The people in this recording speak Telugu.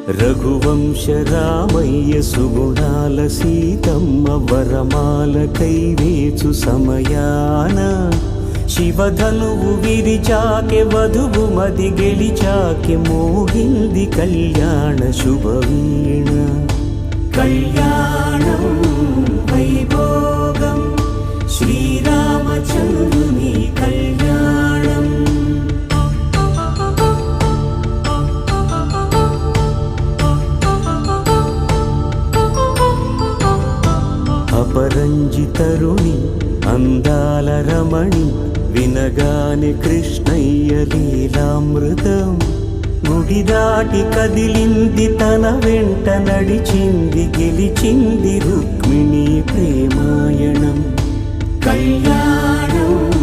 రఘువంశ రామయ్య సుగుణాల సీతమ్మ వరమాల కైవేచు సమయాన శివధనువు విరిచాకె వధువు మది గెలిచాకె మోగింది కళ్యాణ శుభవీణ. కళ్యాణం వైభోగం శ్రీరామచంద్రుని కళ్యాణం. అపరంజి తరుణి అందాల రమణి వినగానే కృష్ణయ్య లీలామృతం. గుడి దాటి కదిలింది తన వెంట నడిచింది గెలిచింది రుక్మిణి ప్రేమాయణం. కళ్యాణం